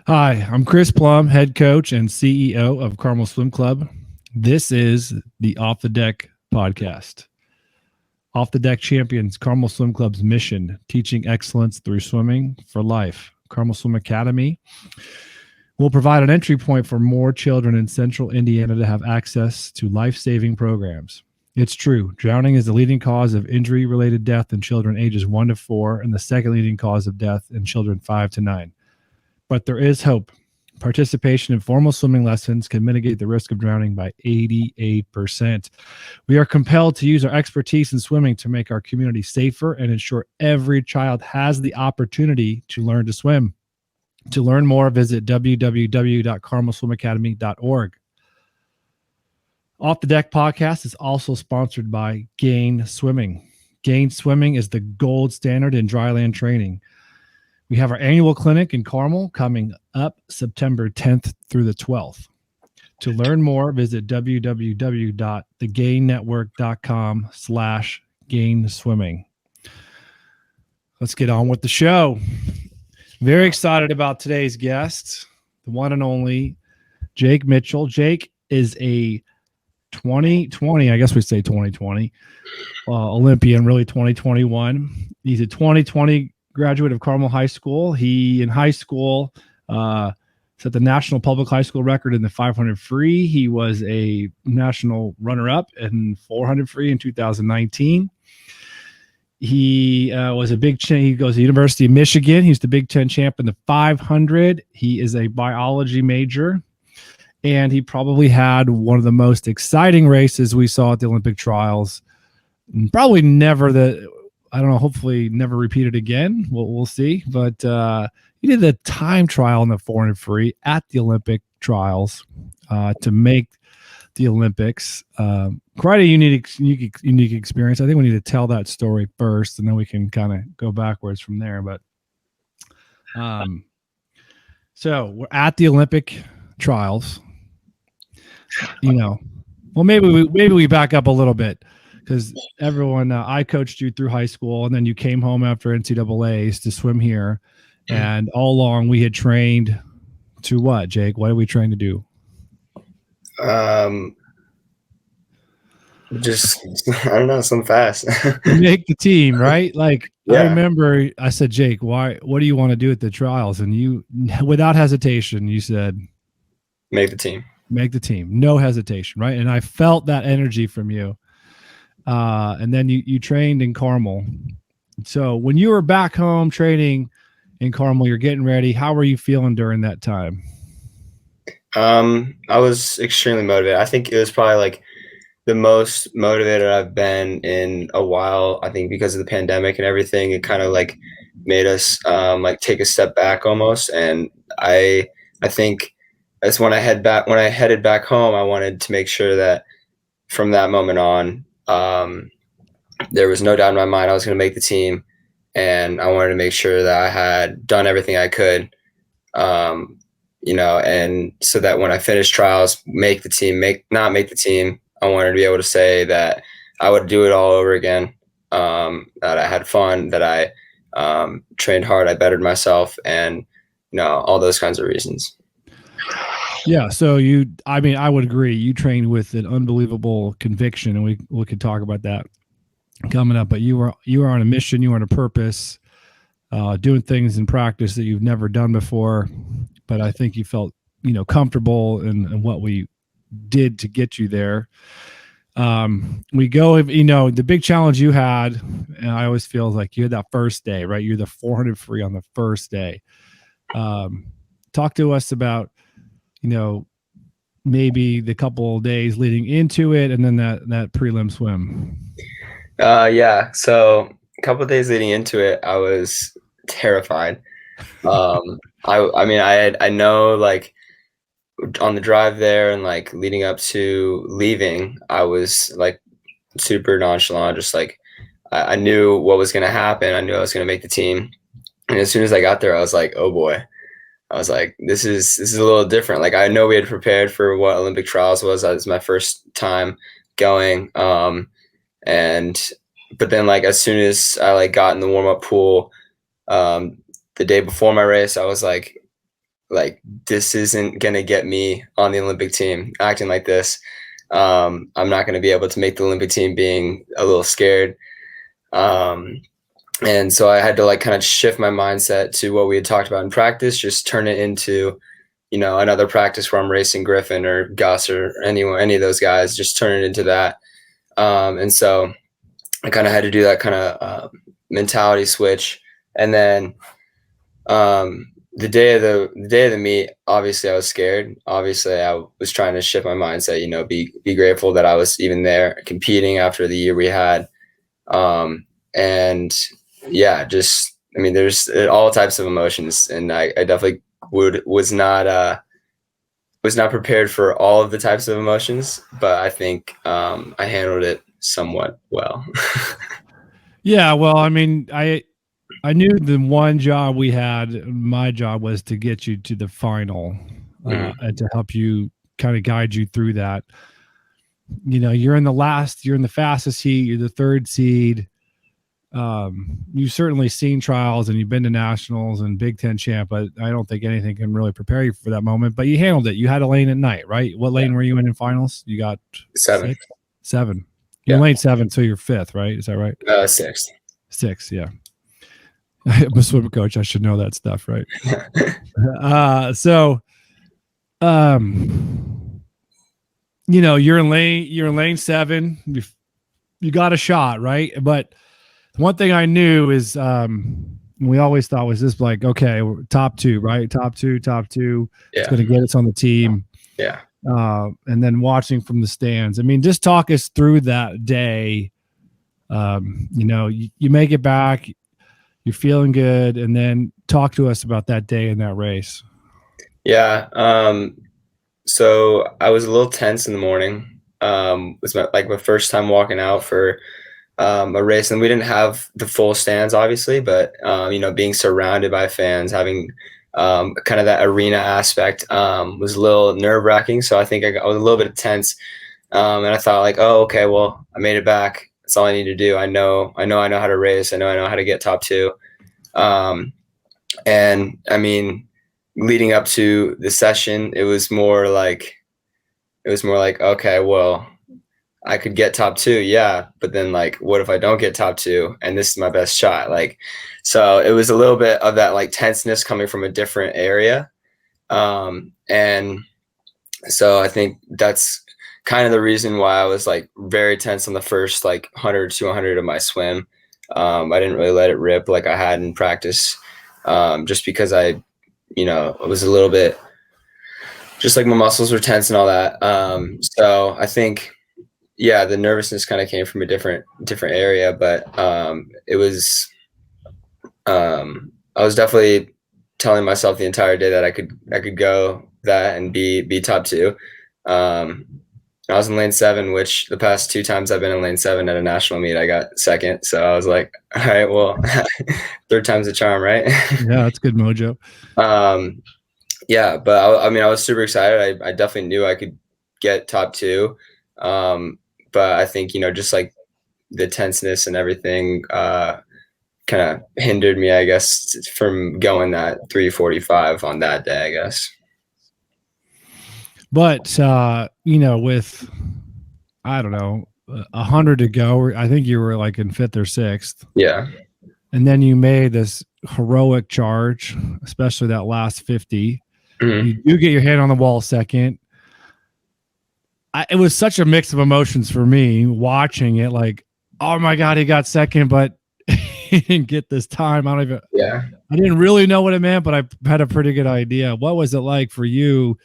Hi, I'm Chris Plumb, head coach and CEO of Carmel Swim Club. This is the Off the Deck podcast. Off the Deck champions Carmel Swim Club's mission, teaching excellence through swimming for life. Carmel Swim Academy will provide an entry point for more children in central Indiana to have access to life-saving programs. It's true, drowning is the leading cause of injury-related death in children ages 1 to 4 and the second leading cause of death in children 5 to 9. But there is hope. Participation in formal swimming lessons can mitigate the risk of drowning by 88%. We are compelled to use our expertise in swimming to make our community safer and ensure every child has the opportunity to learn to swim. To learn more, visit www.carmelswimacademy.org. Off the Deck podcast is also sponsored by Gain Swimming. Gain Swimming is the gold standard in dryland training. We have our annual clinic in Carmel coming up September 10th through the 12th. To learn more, visit www.thegainnetwork.com/gainswimming. Let's get on with the show. Very excited about today's guest, the one and only Jake Mitchell. Jake is a 2020, I guess we say 2020, Olympian, really 2021. He's a 2020 graduate of Carmel High School. He, in high school, set the national public high school record in the 500 free. He was a national runner-up in 400 free in 2019. He was a Big Ten. He goes to the University of Michigan. He's the Big Ten champ in the 500. He is a biology major, and he probably had one of the most exciting races we saw at the Olympic trials. Probably never I don't know, hopefully never repeat it again. We'll see. But he did the time trial in the 400 free at the Olympic trials to make the Olympics. Quite a unique experience. I think we need to tell that story first, and then we can kind of go backwards from there. But so we're at the Olympic trials. Well, maybe we back up a little bit. Because everyone, I coached you through high school, and then you came home after NCAAs to swim here. And all along we had trained to what, Jake? What did we train to do? Just, I don't know, some fast. Make the team, right? Like, yeah. I remember I said, Jake, what do you want to do at the trials? And you, without hesitation, you said, make the team. Make the team. No hesitation, right? And I felt that energy from you. And then you trained in Carmel. So when you were back home training in Carmel, you're getting ready. How were you feeling during that time? I was extremely motivated. I think it was probably like the most motivated I've been in a while. I think because of the pandemic and everything, it kind of like made us like take a step back almost. And I think that's when I headed back home, I wanted to make sure that from that moment on, there was no doubt in my mind I was going to make the team, and I wanted to make sure that I had done everything I could, and so that when I finished trials, make the team, not make the team, I wanted to be able to say that I would do it all over again, that I had fun, that I trained hard, I bettered myself, and all those kinds of reasons. Yeah. So I would agree. You trained with an unbelievable conviction, and we could talk about that coming up, but you were on a mission, you were on a purpose, doing things in practice that you've never done before. But I think you felt, comfortable in what we did to get you there. We go, the big challenge you had, and I always feel like you had that first day, right? You're the 400 free on the first day. Talk to us about, maybe the couple of days leading into it, and then that prelim swim. Yeah. So a couple of days leading into it, I was terrified. I know, like, on the drive there and like leading up to leaving, I was like super nonchalant, just like I knew what was going to happen. I knew I was going to make the team. And as soon as I got there, I was like, oh boy. I was like, this is a little different. Like, I know we had prepared for what Olympic trials was. That was my first time going. But then, like, as soon as I got in the warm up pool, the day before my race, I was like, like, this isn't going to get me on the Olympic team acting like this. I'm not going to be able to make the Olympic team being a little scared. And so I had to like kind of shift my mindset to what we had talked about in practice, just turn it into, another practice where I'm racing Griffin or Gus or any of those guys, just turn it into that. And so I kind of had to do that kind of mentality switch. And then the day of the meet, obviously I was scared. Obviously I was trying to shift my mindset, be grateful that I was even there competing after the year we had. And yeah, just, I mean, there's all types of emotions, and I definitely was not prepared for all of the types of emotions, but I think I handled it somewhat well. Yeah, well, I mean, I knew the one job we had, my job was to get you to the final and to help you kind of guide you through that. You're in the fastest heat, you're the third seed. You've certainly seen trials and you've been to nationals and Big Ten champ, but I don't think anything can really prepare you for that moment. But you handled it. You had a lane at night, right? What lane were you in finals? You got seven. You're lane 7, so you're 5th, right? Is that right? 6th. 6th, yeah. I'm a swim coach. I should know that stuff, right? You're in lane 7. You got a shot, right? But one thing I knew is we always thought was this, like, okay, we're top 2, right? Top two. Yeah. It's going to get us on the team. Yeah. And then watching from the stands. I mean, just talk us through that day. You make it back, you're feeling good, and then talk to us about that day in that race. Yeah. So I was a little tense in the morning. It was my first time walking out for a race, and we didn't have the full stands, obviously, but being surrounded by fans, having kind of that arena aspect was a little nerve-wracking. So I think I was a little bit tense, and I thought, like, oh, okay, well, I made it back. That's all I need to do. I know how to race. I know how to get top 2. And I mean, leading up to the session, it was more like, okay, well, I could get top 2. Yeah. But then, like, what if I don't get top 2 and this is my best shot? Like, so it was a little bit of that like tenseness coming from a different area. And so I think that's kind of the reason why I was like very tense on the first like 100, 200 of my swim. I didn't really let it rip like I had in practice, just because I was a little bit just like my muscles were tense and all that. So I think, yeah, the nervousness kind of came from a different area, but it was I was definitely telling myself the entire day that I could go that and be top 2. I was in lane 7, which the past 2 times I've been in lane 7 at a national meet, I got 2nd. So I was like, all right, well, 3rd time's a charm, right? Yeah, that's good mojo. Yeah, but I was super excited. I definitely knew I could get top 2. But I think, just like the tenseness and everything kind of hindered me, I guess, from going that 3:45 on that day, I guess. But, with, I don't know, 100 to go, I think you were like in 5th or 6th. Yeah. And then you made this heroic charge, especially that last 50. Mm-hmm. You do get your hand on the wall 2nd. It was such a mix of emotions for me watching it, like, oh my God, he got 2nd, but he didn't get this time. I didn't really know what it meant, but I had a pretty good idea. What was it like for you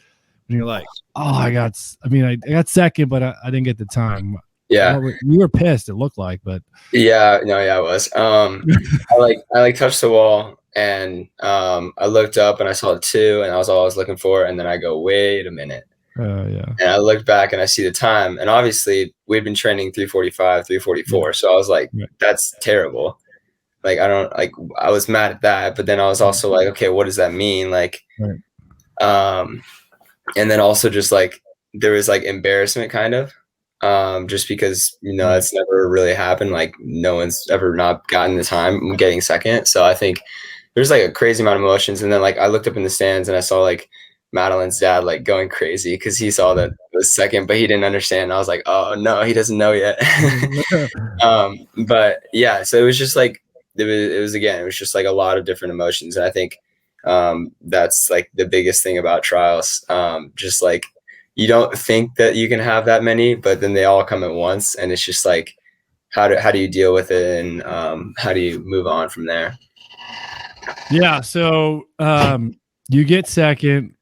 when you're like, oh, I got 2nd, but I didn't get the time? Yeah. You were pissed, it looked like, but yeah, I was. I touched the wall and I looked up and I saw 2 and that was all I was looking for. And then I go, wait a minute. Yeah. And I looked back and I see the time, and obviously we'd been training 3:45, 3:44. So I was like, that's terrible. Like, I was mad at that, but then I was also like, okay, what does that mean? Like, and then also just like, there was like embarrassment kind of, just because, that's never really happened. Like, no one's ever not gotten the time getting 2nd. So I think, there's like a crazy amount of emotions. And then like I looked up in the stands and I saw like Madeline's dad like going crazy because he saw that it was second, but he didn't understand. I was like, oh no, he doesn't know yet. But yeah, so it was just like it was just like a lot of different emotions. And I think that's like the biggest thing about trials. Just like you don't think that you can have that many, but then they all come at once, and it's just like how do you deal with it, and how do you move on from there? Yeah, so you get second,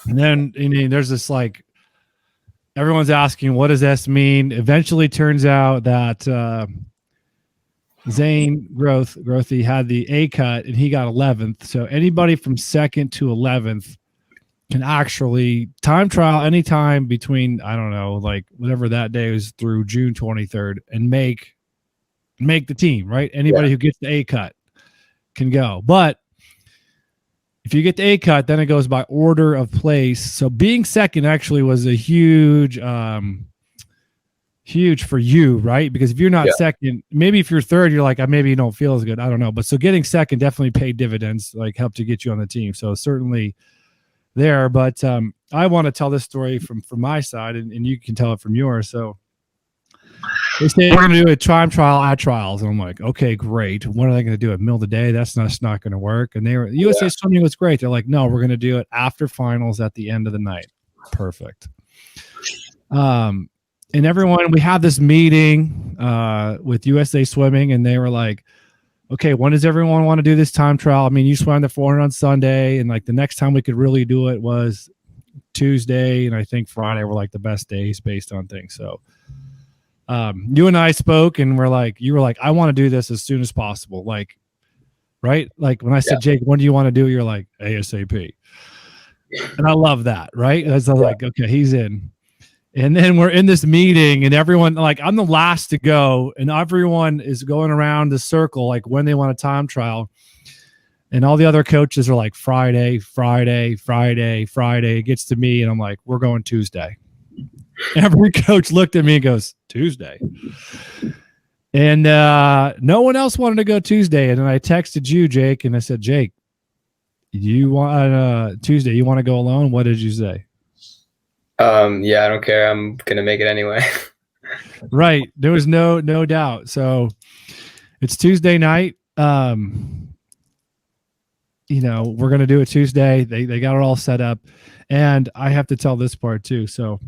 and then there's this like everyone's asking, what does this mean? Eventually turns out that Zane Grothy had the A cut and he got 11th. So anybody from second to 11th can actually time trial anytime between, I don't know, like whatever that day is through June 23rd and make the team, right? Anybody who gets the A cut can go. But if you get the A cut, then it goes by order of place. So being second actually was a huge for you, right? Because if you're not second, maybe if you're third, you're like, maybe you don't feel as good. I don't know. But so getting second definitely paid dividends, like helped to get you on the team. So certainly there. But I want to tell this story from my side, and you can tell it from yours. So they say we're going to do a time trial at trials. And I'm like, okay, great. When are they going to do it? Middle of the day? That's not going to work. And they were USA Swimming was great. They're like, no, we're going to do it after finals at the end of the night. Perfect. And everyone, we had this meeting with USA Swimming, and they were like, okay, when does everyone want to do this time trial? I mean, you swam the 400 on Sunday, and like the next time we could really do it was Tuesday, and I think Friday were like the best days based on things. So you and I spoke, and you were like, I want to do this as soon as possible. Like, right? Like when I said, Jake, when do you want to do it? You're like, ASAP. And I love that, right? I was like, okay, he's in. And then we're in this meeting, and everyone, like, I'm the last to go, and everyone is going around the circle, like when they want a time trial. And all the other coaches are like, Friday. It gets to me, and I'm like, we're going Tuesday. Every coach looked at me and goes, Tuesday. And no one else wanted to go Tuesday. And then I texted you, Jake, and I said, Jake, you want Tuesday? You want to go alone? What did you say? Yeah, I don't care. I'm gonna make it anyway. Right. There was no doubt. So it's Tuesday night. We're gonna do it Tuesday. They got it all set up. And I have to tell this part too. So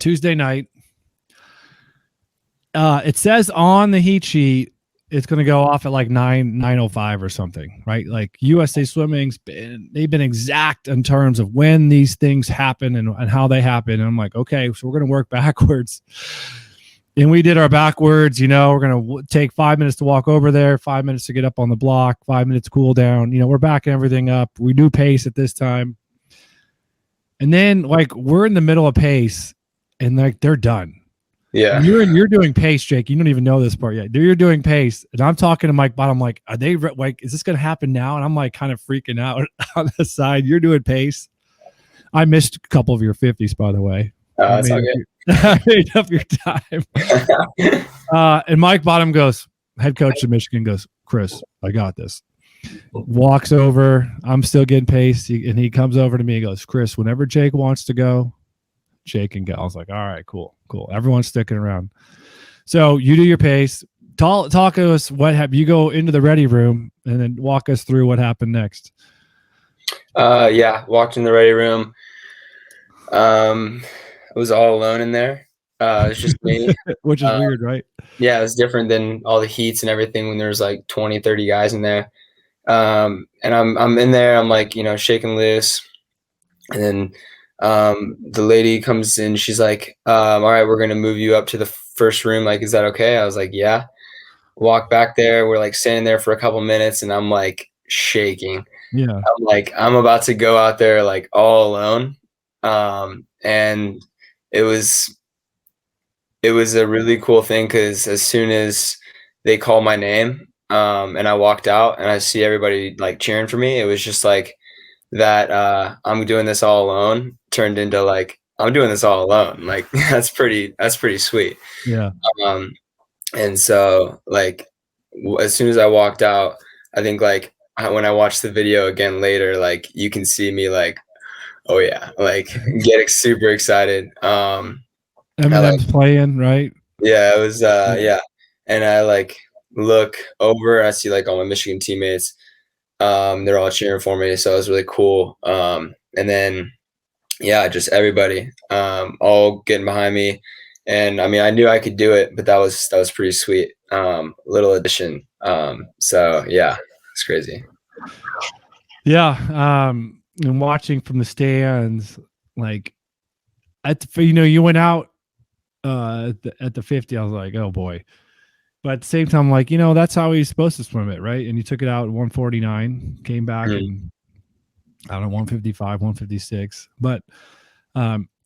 Tuesday night, it says on the heat sheet it's going to go off at like 9:05 or something, right? Like USA Swimming's they've been exact in terms of when these things happen and how they happen. And I'm like, okay, so we're going to work backwards. And we did our backwards, we're going to take 5 minutes to walk over there, 5 minutes to get up on the block, 5 minutes cool down. We're backing everything up. We do pace at this time. And then like we're in the middle of pace and like they're done. Yeah. You're doing pace, Jake. You don't even know this part yet. You're doing pace. And I'm talking to Mike Bottom like, are they like, is this going to happen now? And I'm like kind of freaking out on the side. You're doing pace. I missed a couple of your 50s, by the way. That's all good. I made up your time. And Mike Bottom goes, head coach of Michigan goes, Chris, I got this. Walks over. I'm still getting pace. And he comes over to me and goes, Chris, whenever Jake wants to go, Jake and go. I was like, all right, cool. Everyone's sticking around. So you do your pace. Talk to us. What happened? You go into the ready room and then walk us through what happened next. Walked in the ready room. I was all alone in there. It was just me. Which is weird, right? Yeah, it was different than all the heats and everything when there's like 20, 30 guys in there. And I'm in there. I'm like, shaking loose. And then the lady comes in, she's like, all right, we're going to move you up to the first room. Like, is that okay? I was like, yeah. Walk back there. We're like standing there for a couple minutes and I'm like shaking. Yeah. I'm like, I'm about to go out there like all alone. And it was a really cool thing because as soon as they called my name, and I walked out and I see everybody like cheering for me, it was just like, that I'm doing this all alone turned into like I'm doing this all alone. Like that's pretty sweet. Yeah. And so like as soon as I walked out, I think like when I watch the video again later, like you can see me like, oh yeah, like getting super excited. I like, Eminem's playing, right? yeah, it was yeah. And I like look over, I see like all my Michigan teammates. They're all cheering for me, so it was really cool. And then yeah, just everybody all getting behind me. And I mean, I knew I could do it, but that was pretty sweet. Little addition. So yeah, it's crazy. Yeah. And watching from the stands, like you went out at the 50. I was like, oh boy. But at the same time, like, that's how he's supposed to swim it, right? And you took it out at 149, came back and I don't know, 155, 156. But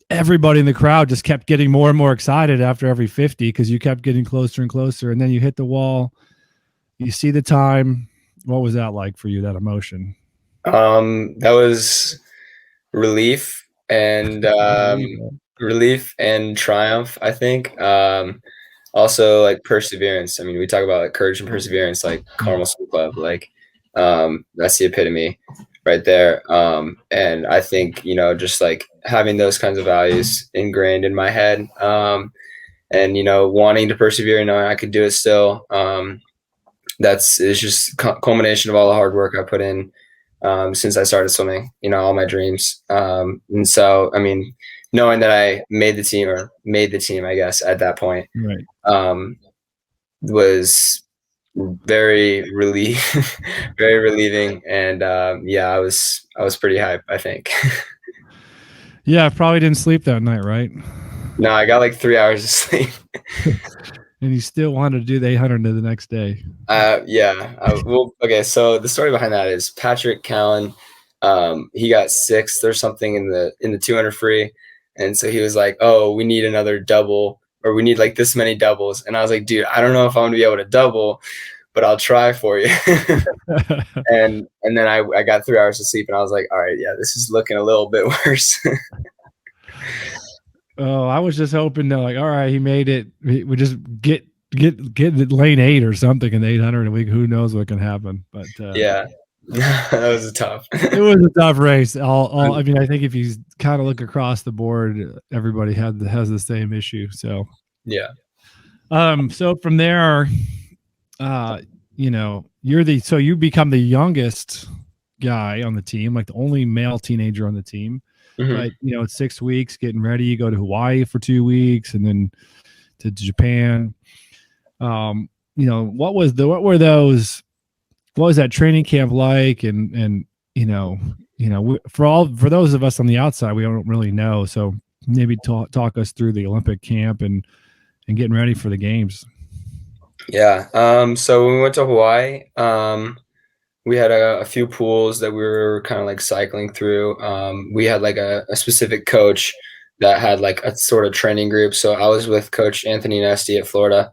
everybody in the crowd just kept getting more and more excited after every 50 because you kept getting closer and closer. And then you hit the wall, you see the time. What was that like for you, that emotion? That was relief and relief and triumph, I think. Also like perseverance. I mean, we talk about like courage and perseverance, like Carmel Swim Club, like that's the epitome right there. And I think, just like having those kinds of values ingrained in my head, and wanting to persevere and knowing I could do it still. It's just culmination of all the hard work I put in since I started swimming, all my dreams. And so, I mean, knowing that I made the team, I guess, at that point, right. Was very very relieving. And yeah, I was pretty hyped, I think. Yeah, I probably didn't sleep that night, right? No, I got like 3 hours of sleep. And you still wanted to do the 800 the next day. Yeah. Well, okay. So the story behind that is Patrick Callan. He got sixth or something in the 200 free, and so he was like, "Oh, we need another double, or we need like this many doubles." And I was like, "Dude, I don't know if I'm gonna be able to double, but I'll try for you." and then I got 3 hours of sleep, and I was like, "All right, yeah, this is looking a little bit worse." Oh, I was just hoping that, like, all right, he made it. We just get lane 8 or something in the 800, and who knows what can happen. But yeah, that was tough. It was a tough race. I mean, I think if you kind of look across the board, everybody has the same issue. So yeah. So from there, you become the youngest guy on the team, like the only male teenager on the team. Mm-hmm. But it's 6 weeks getting ready. You go to Hawaii for 2 weeks and then to Japan. What was that training camp like? And for those of us on the outside, we don't really know. So maybe talk us through the Olympic camp and getting ready for the games. Yeah. So when we went to Hawaii, we had a few pools that we were kind of like cycling through. We had like a specific coach that had like a sort of training group. So I was with Coach Anthony Nesty at Florida.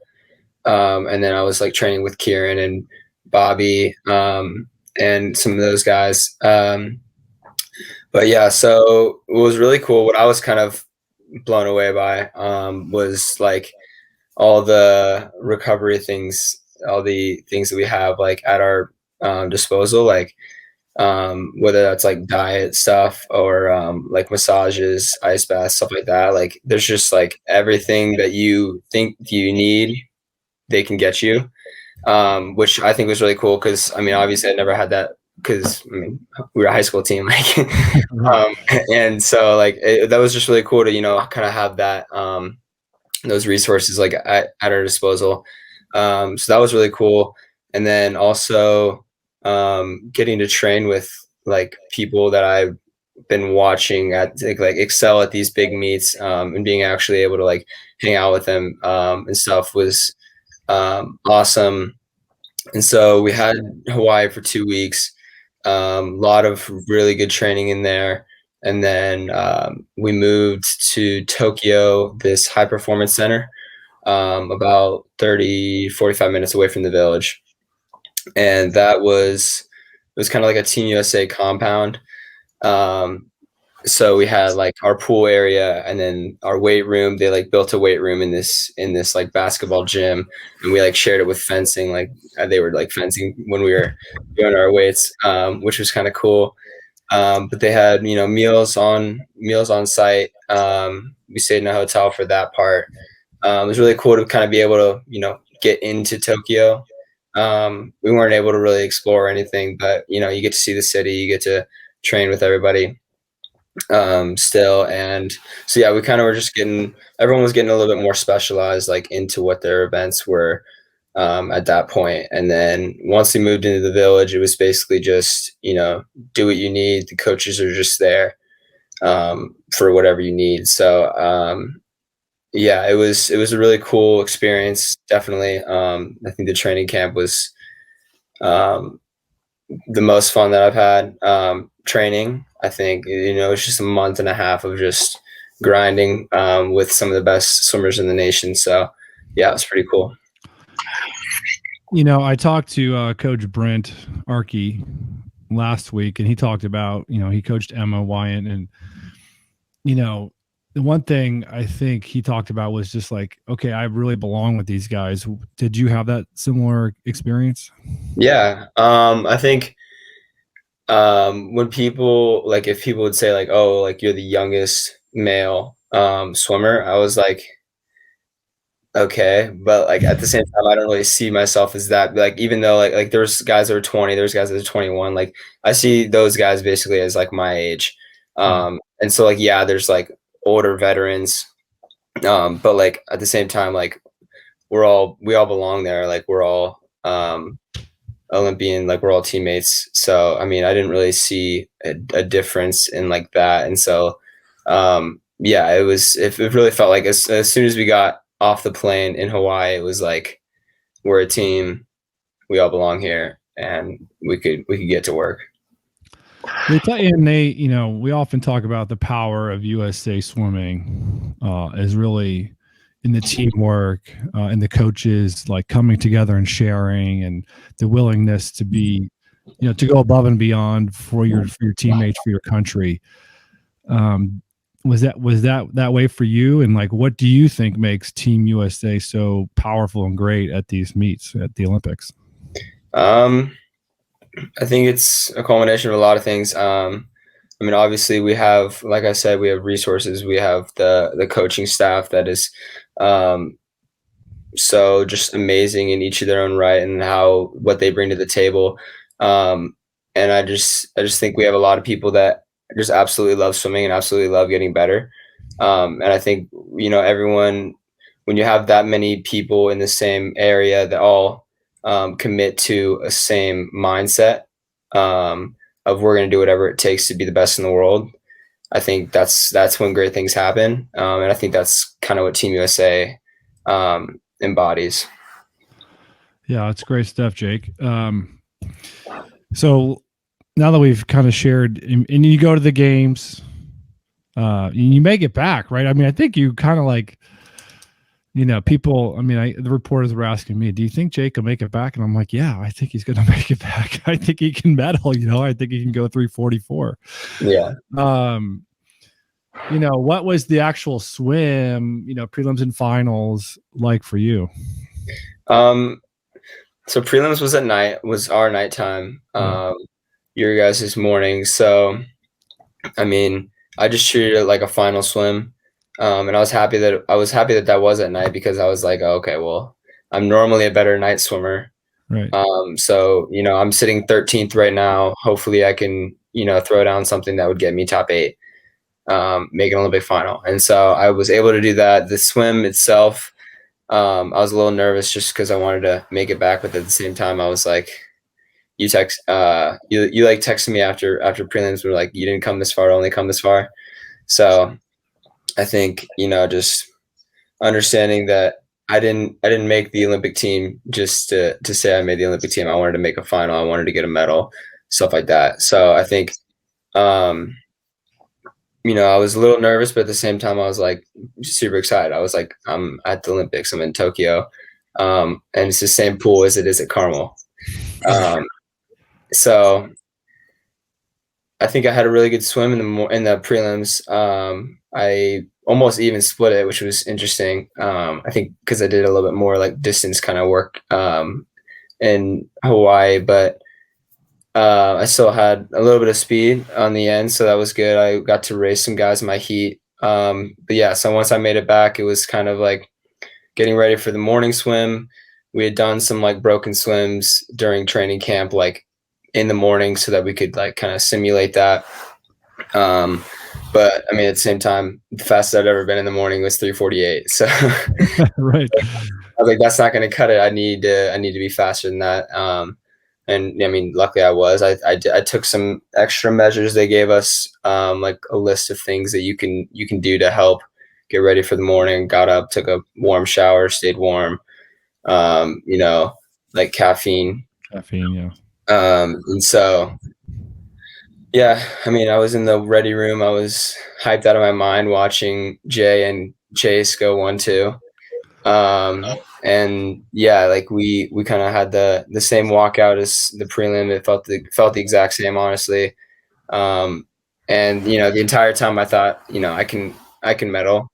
And then I was like training with Kieran and Bobby, and some of those guys. But yeah, so it was really cool. What I was kind of blown away by was like all the recovery things, all the things that we have like at our disposal, like whether that's like diet stuff or like massages, ice baths, stuff like that. Like there's just like everything that you think you need, they can get you, which I think was really cool because I mean obviously I never had that because I mean we were a high school team, like and so like that was just really cool to kind of have that those resources like at our disposal. So that was really cool. And then also getting to train with like people that I've been watching at like excel at these big meets, and being actually able to like hang out with them and stuff was awesome. And so we had Hawaii for 2 weeks, a lot of really good training in there. And then we moved to Tokyo, this high performance center, about 45 minutes away from the village. And it was kind of like a Team USA compound. so we had like our pool area and then our weight room. They like built a weight room in this like basketball gym, and we like shared it with fencing. Like they were like fencing when we were doing our weights, which was kind of cool. But they had meals on site. We stayed in a hotel for that part. It was really cool to kind of be able to get into Tokyo. We weren't able to really explore anything, but you get to see the city, you get to train with everybody still. And so yeah, we kind of were just everyone was getting a little bit more specialized like into what their events were at that point. And then once we moved into the village, it was basically just do what you need. The coaches are just there for whatever you need. So yeah, it was a really cool experience, definitely. I think the training camp was um, the most fun that I've had training. I think it's just a month and a half of just grinding with some of the best swimmers in the nation. So yeah, it was pretty cool. I talked to Coach Brent Archie last week, and he talked about he coached Emma Wyatt, and the one thing I think he talked about was just like, okay, I really belong with these guys. Did you have that similar experience? Yeah, I think when people like if people would say like, oh, like you're the youngest male swimmer, I was like, okay, but like at the same time I don't really see myself as that. Like even though like there's guys that are 20, there's guys that are 21, like I see those guys basically as like my age. And so like yeah, there's like older veterans, but like at the same time, like we all belong there. Like we're all Olympian, like we're all teammates. So I mean, I didn't really see a difference in like that. And so yeah, it really felt like as soon as we got off the plane in Hawaii, it was like we're a team, we all belong here, and we could get to work. And we often talk about the power of USA swimming is really in the teamwork and the coaches like coming together and sharing, and the willingness to be, to go above and beyond for your teammates, for your country. Was that way for you? And like, what do you think makes Team USA so powerful and great at these meets at the Olympics? I think it's a culmination of a lot of things. I mean, obviously, we have, like I said, we have resources. We have the coaching staff that is so just amazing in each of their own right, and what they bring to the table. And I just think we have a lot of people that just absolutely love swimming and absolutely love getting better. And I think everyone, when you have that many people in the same area that all commit to a same mindset of we're going to do whatever it takes to be the best in the world. I think that's when great things happen, and I think that's kind of what Team USA embodies. Yeah, it's great stuff, Jake. So now that we've kind of shared, and you go to the games, you make it back, right? I mean, I think you kind of like, people. I mean, the reporters were asking me, "Do you think Jake will make it back?" And I'm like, "Yeah, I think he's going to make it back. I think he can medal. I think he can go 344." Yeah. What was the actual swim, prelims and finals like for you? So prelims was our nighttime. Your guys' morning. So I mean, I just treated it like a final swim. And I was happy that was at night, because I was like, oh, okay, well, I'm normally a better night swimmer. Right. So, I'm sitting 13th right now. Hopefully I can, throw down something that would get me top 8, make an Olympic final. And so I was able to do that. The swim itself, I was a little nervous just because I wanted to make it back, but at the same time, I was like, you like texted me after prelims, were like, you didn't come this far, only come this far. So I think, just understanding that I didn't make the Olympic team just to say I made the Olympic team. I wanted to make a final. I wanted to get a medal, stuff like that. So I think, I was a little nervous, but at the same time, I was like super excited. I was like, I'm at the Olympics. I'm in Tokyo, and it's the same pool as it is at Carmel. So I think I had a really good swim in the prelims. I almost even split it, which was interesting. I think because I did a little bit more like distance kind of work in Hawaii, but I still had a little bit of speed on the end, so that was good. I got to race some guys in my heat. But yeah, so once I made it back, it was kind of like getting ready for the morning swim. We had done some like broken swims during training camp, like in the morning, so that we could like kind of simulate that. But I mean, at the same time, the fastest I'd ever been in the morning was 3:48. So Right. I was like, that's not going to cut it. I need to be faster than that. And I mean, luckily I was. I took some extra measures they gave us, like a list of things that you can do to help get ready for the morning. Got up, took a warm shower, stayed warm. Like caffeine. Caffeine, yeah. And so, yeah, I mean, I was in the ready room. I was hyped out of my mind watching Jay and Chase go 1-2. And yeah, like we kind of had the same walkout as the prelim. It felt the exact same, honestly. And the entire time I thought, I can medal.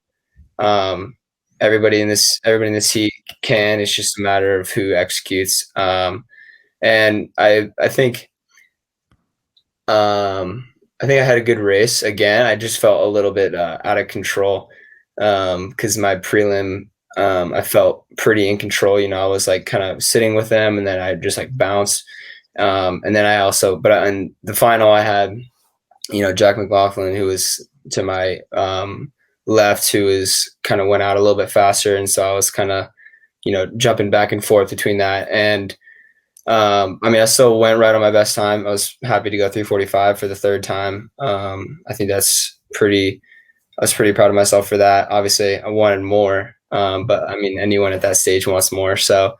Everybody in this heat can. It's just a matter of who executes. And I think I had a good race again. I just felt a little bit out of control because my prelim, I felt pretty in control. I was like kind of sitting with them, and then I just like bounced. And then I also, but in the final, I had Jack McLaughlin, who was to my left, who is kind of went out a little bit faster, and so I was kind of jumping back and forth between that. And I mean, I still went right on my best time. I was happy to go 3:45 for the third time. I think I was pretty proud of myself for that. Obviously, I wanted more, but I mean, anyone at that stage wants more. So,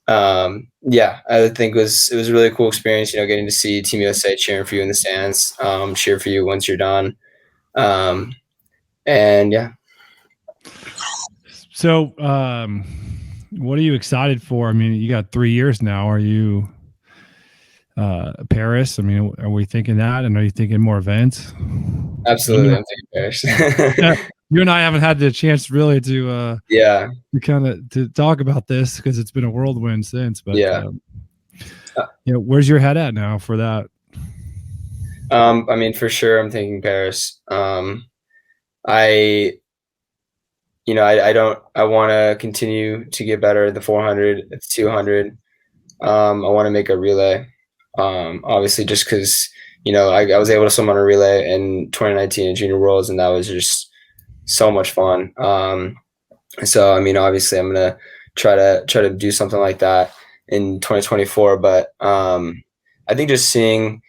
yeah, I think it was a really cool experience. Getting to see Team USA cheering for you in the stands, cheer for you once you're done, and yeah. So, what are you excited for? I mean, you got 3 years now. Are you Paris? I mean, are we thinking that? And are you thinking more events? Absolutely, I'm thinking Paris. Yeah, you and I haven't had the chance really to to talk about this because it's been a whirlwind since. But yeah, where's your head at now for that? I mean, for sure, I'm thinking Paris. I want to continue to get better at the 400, at the 200. I want to make a relay. Obviously, just because I was able to swim on a relay in 2019 at Junior Worlds, and that was just so much fun. So I mean, obviously, I'm gonna try to do something like that in 2024. But I think just seeing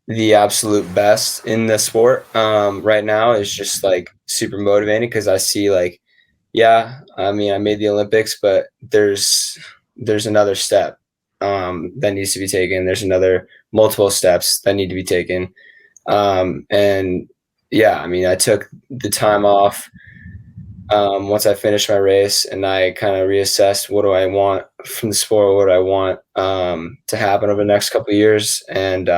the absolute best in the sport right now is just like super motivating, because I see like, yeah, I mean, I made the Olympics, but there's another step that needs to be taken. There's multiple steps that need to be taken. And yeah, I mean, I took the time off once I finished my race, and I kind of reassessed what do I want from the sport, what do I want to happen over the next couple of years. And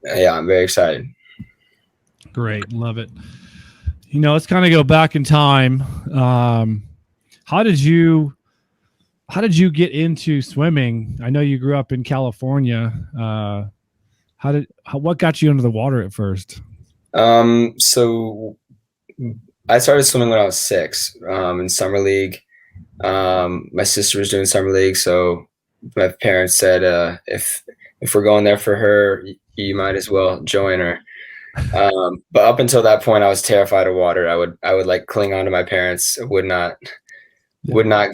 yeah, I'm very excited. Great. Love it. Let's kind of go back in time. How did you get into swimming? I know you grew up in California. What got you into the water at first? So I started swimming when I was 6 in summer league. My sister was doing summer league, so my parents said, if we're going there for her, you might as well join her. But up until that point, I was terrified of water. I would like cling on to my parents. I would not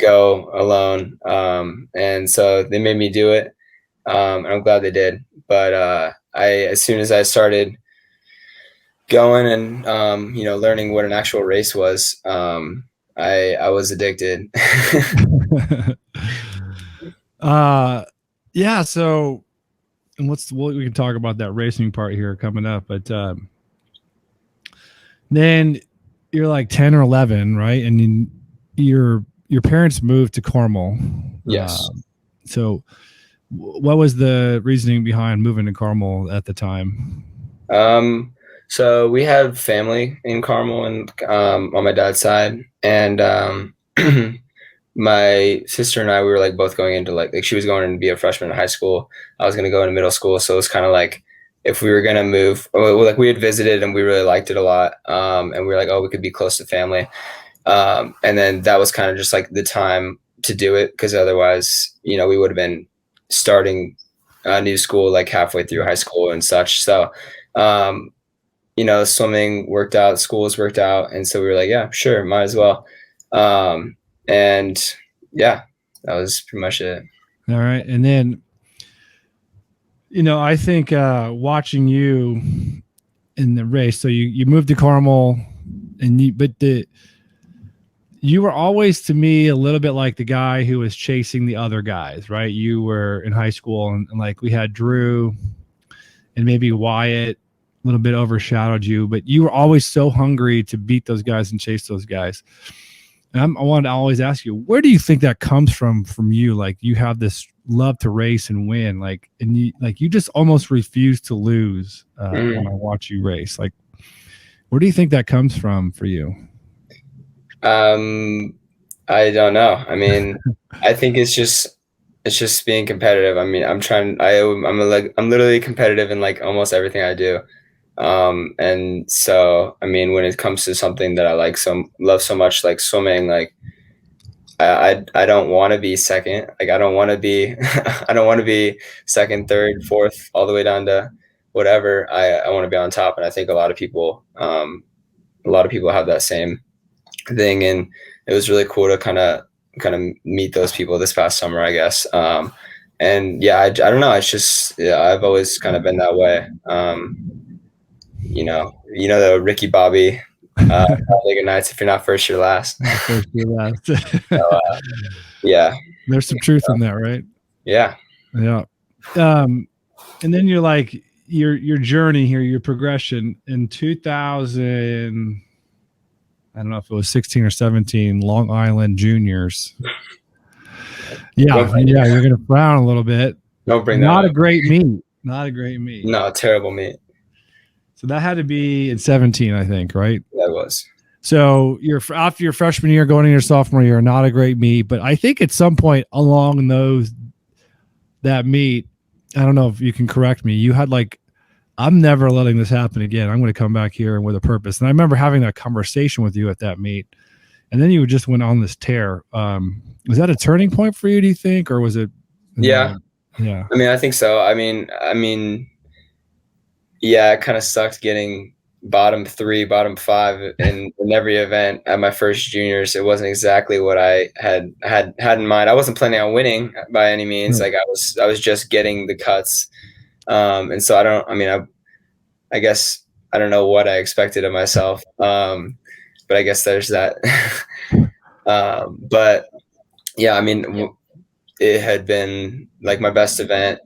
go alone. And so they made me do it. And I'm glad they did. But as soon as I started going and learning what an actual race was, I was addicted. Yeah. So, and we can talk about that racing part here coming up, but then you're like 10 or 11, right? And then your parents moved to Carmel. Yes. So What was the reasoning behind moving to Carmel at the time? So we have family in Carmel and on my dad's side, and my sister and I, we were like both going into like she was going to be a freshman in high school. I was going to go into middle school, so it was kind of like if we were gonna move, like we had visited and we really liked it a lot, and we were like, oh, we could be close to family, and then that was kind of just like the time to do it because otherwise, we would have been starting a new school like halfway through high school and such. So, swimming worked out, schools worked out, and so we were like, yeah, sure, might as well. And yeah, that was pretty much it. All right, and then I think watching you in the race, so you moved to Carmel, and you were always to me a little bit like the guy who was chasing the other guys, right? You were in high school, and like we had Drew and maybe Wyatt a little bit overshadowed you, but you were always so hungry to beat those guys and chase those guys. And I wanted to always ask you, where do you think that comes from you? Like you have this love to race and win, and you just almost refuse to lose when I watch you race. Like, where do you think that comes from for you? I don't know. I mean, I think it's just being competitive. I mean, I'm literally competitive in like almost everything I do. And so, I mean, when it comes to something that I love so much, like swimming, like I don't want to be second. Like I don't want to be, I don't want to be second, third, fourth, all the way down to whatever. I want to be on top. And I think a lot of people have that same thing. And it was really cool to kind of meet those people this past summer, I guess. And yeah, I don't know. It's just, yeah, I've always kind of been that way. The Ricky Bobby, League of Nights. If you're not first, you're last. First, you're last. So, yeah, there's some truth in that, right? Yeah. And then you're like your journey here, your progression in 2000. I don't know if it was 16 or 17, Long Island Juniors. Yeah, you're gonna frown a little bit. Don't bring that up. Not a great meet. No, terrible meet. So that had to be in 17, I think, right? That was. So you're after your freshman year, going into your sophomore year, not a great meet. But I think at some point along that meet, I don't know if you can correct me, you had like, I'm never letting this happen again. I'm going to come back here with a purpose. And I remember having that conversation with you at that meet. And then you just went on this tear. Was that a turning point for you, do you think? Or was it? Yeah. Yeah. I mean, I think so. I mean, yeah, it kind of sucked getting bottom 3, bottom 5 in every event at my first juniors. It wasn't exactly what I had in mind. I wasn't planning on winning by any means. Like I was just getting the cuts. And so I guess I don't know what I expected of myself. But I guess there's that. But yeah, I mean, it had been like my best event.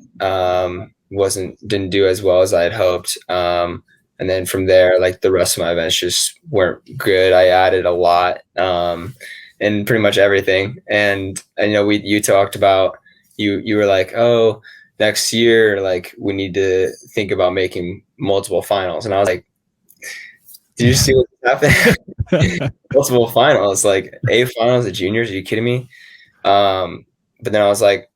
Didn't do as well as I had hoped. And then from there, like the rest of my events just weren't good. I added a lot, in pretty much everything. And you talked about, you were like, oh, next year, like we need to think about making multiple finals. And I was like, did you see what happened? Multiple finals, like A finals at juniors. Are you kidding me? But then I was like,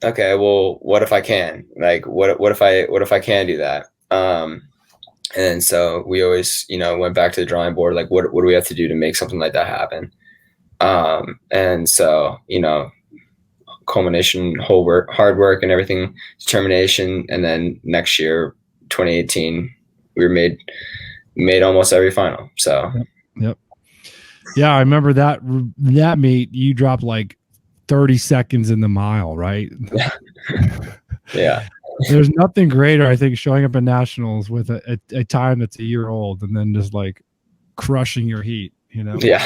okay, well, what if I can? Like, what if I can do that? And so we always, went back to the drawing board. Like, what do we have to do to make something like that happen? And so, culmination, hard work and everything, determination. And then next year, 2018, we were made almost every final. So, yep. Yeah, I remember that meet. You dropped like 30 seconds in the mile, right? Yeah. There's nothing greater, I think, showing up in nationals with a time that's a year old and then just like crushing your heat, Yeah.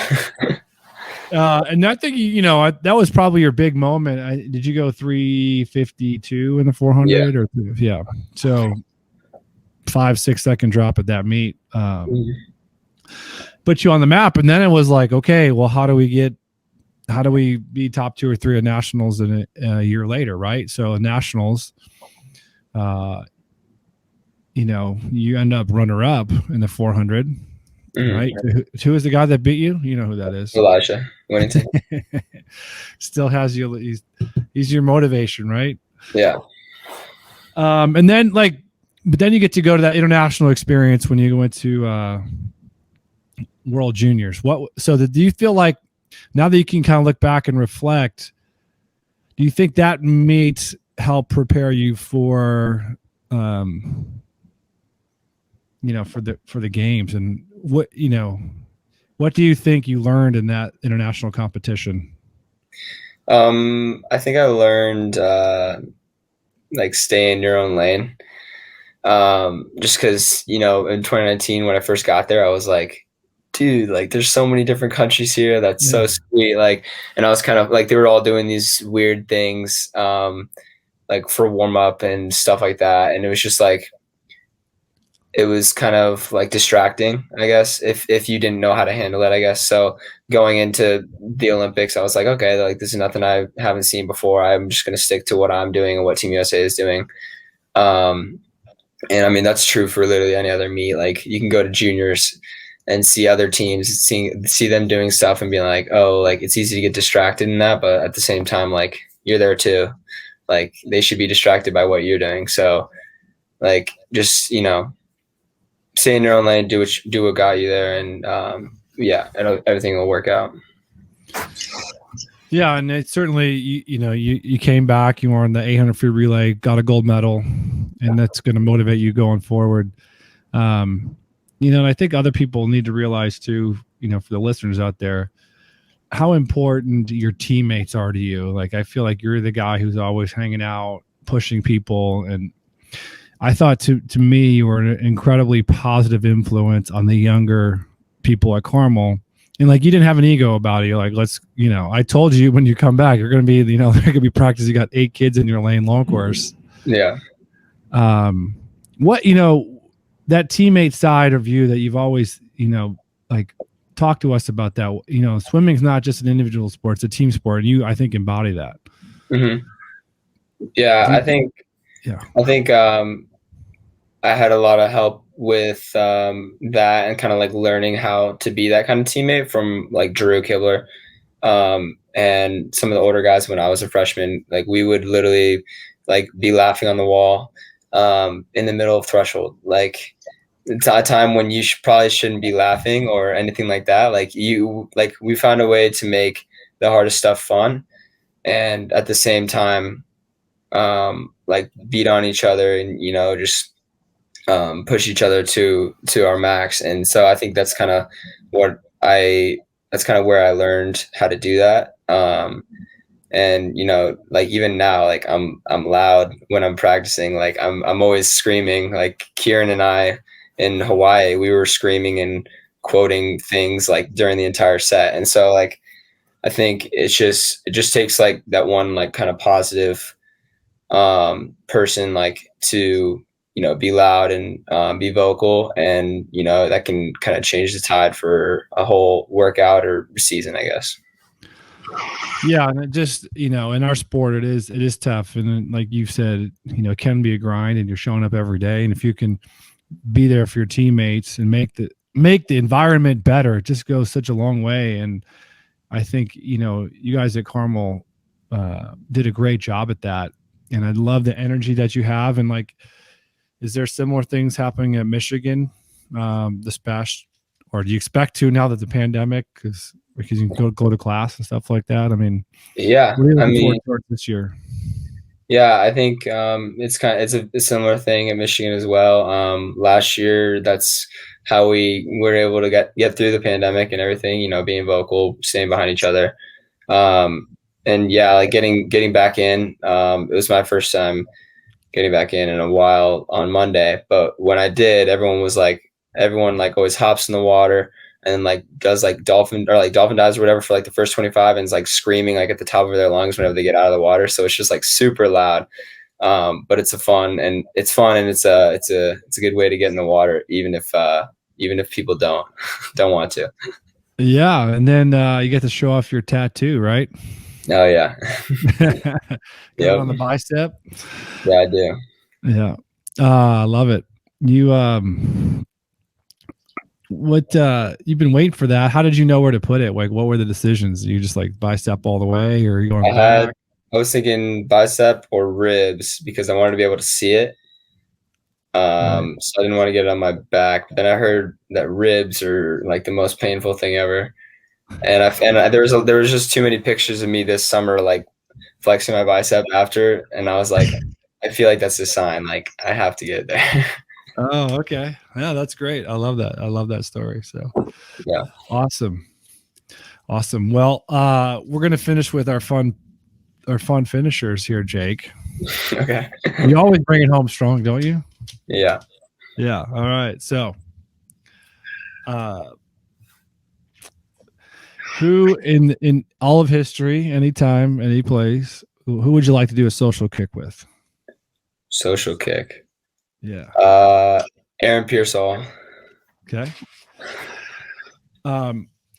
And I think, that was probably your big moment. Did you go 3:52 in the 400? Yeah. So 5-6 second drop at that meet. Put you on the map. And then it was like, okay, well, how do we get how do we be top 2 or 3 at nationals in a year later, right? So nationals, you end up runner up in the 400, right? Who is the guy that beat you? You know who that is? Elijah Winnington. Still has you. He's your motivation, right? Yeah. And then but then you get to go to that international experience when you went to World Juniors. Do you feel like now that you can kind of look back and reflect, do you think that may help prepare you for for the games? And what do you think you learned in that international competition? I think I learned stay in your own lane. Just because in 2019 when I first got there, I was like, dude, there's so many different countries here. That's so sweet. And I was kind of they were all doing these weird things, for warm up and stuff like that. And it was just it was kind of distracting, I guess, if you didn't know how to handle it, I guess. So going into the Olympics, I was like, okay, this is nothing I haven't seen before. I'm just going to stick to what I'm doing and what Team USA is doing. And I mean, that's true for literally any other meet. You can go to juniors and see other teams, see them doing stuff and being like, oh, it's easy to get distracted in that. But at the same time, you're there too. They should be distracted by what you're doing. So just, stay in your own lane, do what got you there. And everything will work out. Yeah, and it certainly, you came back, you were on the 800 free relay, got a gold medal, and that's going to motivate you going forward. And I think other people need to realize too, for the listeners out there, how important your teammates are to you. I feel like you're the guy who's always hanging out, pushing people. And I thought to me, you were an incredibly positive influence on the younger people at Carmel. And you didn't have an ego about it. You're like, I told you when you come back, you're going to be, there could be practice. You got 8 kids in your lane long course. Yeah. That teammate side of you that you've always, talk to us about that. Swimming's not just an individual sport, it's a team sport. And you, I think, embody that. Mm-hmm. Yeah. I think I had a lot of help with that and kind of learning how to be that kind of teammate from Drew Kibler and some of the older guys when I was a freshman. We would literally be laughing on the wall in the middle of threshold. It's a time when you probably shouldn't be laughing or anything like that. We found a way to make the hardest stuff fun and at the same time beat on each other and just push each other to our max. And so I think that's kind of where I learned how to do that. And even now, I'm loud when I'm practicing. I'm always screaming. Kieran and I in Hawaii, we were screaming and quoting things during the entire set. And so I think it just takes that one kind of positive person to be loud and be vocal, and that can kind of change the tide for a whole workout or season, I guess. Yeah, and it just in our sport, it is tough, and like you said, it can be a grind, and you're showing up every day, and if you can be there for your teammates and make the environment better, it just goes such a long way. And I think you guys at Carmel did a great job at that, and I love the energy that you have. And is there similar things happening at Michigan this past, or do you expect to now that the pandemic, because you can go to class and stuff like that? I mean, yeah, what are you looking forward to this year? Yeah, I think it's a similar thing at Michigan as well. Last year, that's how we were able to get through the pandemic and everything. Being vocal, staying behind each other, and yeah, getting back in. It was my first time getting back in a while on Monday, but when I did, everyone always hops in the water and does dolphin dives or whatever for the first 25 and is screaming at the top of their lungs whenever they get out of the water. So it's just super loud. But it's fun and it's a good way to get in the water, even if people don't want to. Yeah, and then you get to show off your tattoo, right? Oh yeah. Got it Yep. on the bicep. Yeah, I do. Yeah, I love it. You what you've been waiting for that? How did you know where to put it? Like, what were the decisions? You just like bicep all the way, or are you going back? I was thinking bicep or ribs because I wanted to be able to see it. Right. So I didn't want to get it on my back. But then I heard that ribs are like the most painful thing ever. There was just too many pictures of me this summer like flexing my bicep after, and I was like, I feel like that's a sign. Like I have to get it there. Oh, okay. Yeah, that's great. I love that. I love that story. So Yeah. awesome. Awesome. Well, we're gonna finish with our fun finishers here, Jake. Okay. You always bring it home strong, don't you? Yeah. Yeah. All right. So who in all of history, anytime, any place, who would you like to do a social kick with? Social kick. Yeah. Aaron Pearsall. Okay.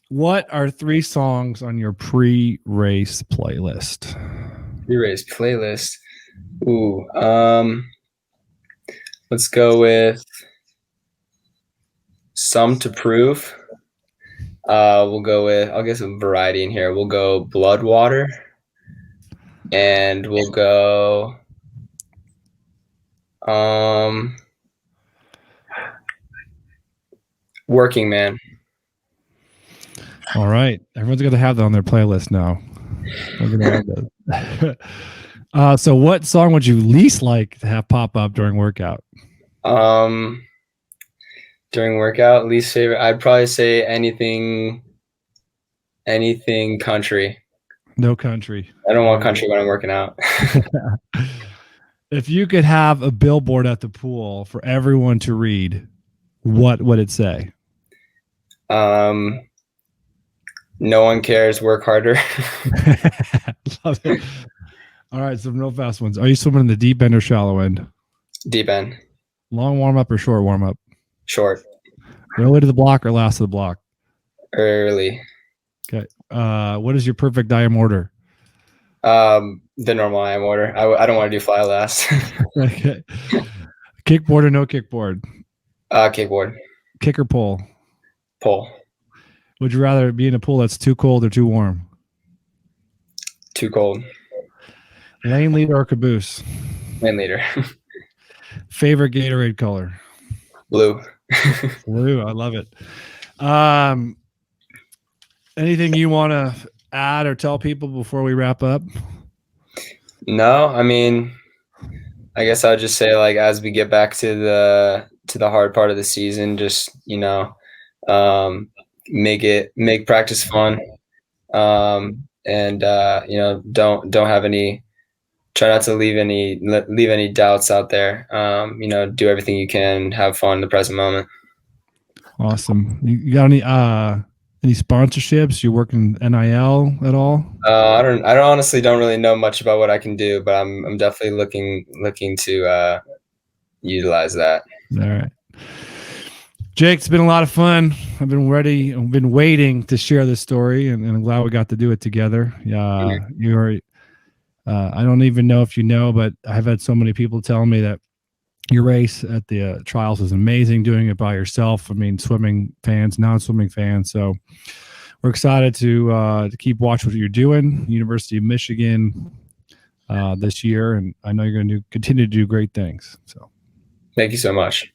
What are 3 songs on your pre-race playlist? Pre-race playlist. Ooh. Let's go with Some to Prove. We'll go with, I'll get some variety in here. We'll go Bloodwater, and we'll go Working Man. All right. Everyone's going to have that on their playlist now. We're going to add that. So what song would you least like to have pop up during workout? During workout, least favorite, I'd probably say anything country. No country. I don't want country when I'm working out. If you could have a billboard at the pool for everyone to read, what would it say? No one cares, work harder. Love it. All right, some real fast ones. Are you swimming in the deep end or shallow end? Deep end. Long warm up or short warm up? Short. Early to the block or last to the block? Early. Okay. What is your perfect IM order? The normal IM order. I don't want to do fly last. Okay. Kickboard or no kickboard? Kickboard. Kick or pull? Pull. Would you rather be in a pool that's too cold or too warm? Too cold. Lane leader or caboose? Lane leader. Favorite Gatorade color? Blue. Blue. I love it. Anything you want to add or tell people before we wrap up? No, I mean, I guess I'll just say, like, as we get back to the hard part of the season, just make practice fun, and try not to leave any doubts out there. Do everything you can, have fun in the present moment. Awesome. You got any sponsorships? You working NIL at all? I honestly don't really know much about what I can do, but I'm definitely looking to utilize that. All right. Jake, it's been a lot of fun. I've been waiting to share this story, and I'm glad we got to do it together. I don't even know if you know, but I've had so many people telling me that your race at the trials was amazing, doing it by yourself. I mean, swimming fans, non-swimming fans. So we're excited to keep watching what you're doing, University of Michigan this year, and I know you're going to continue to do great things. So thank you so much.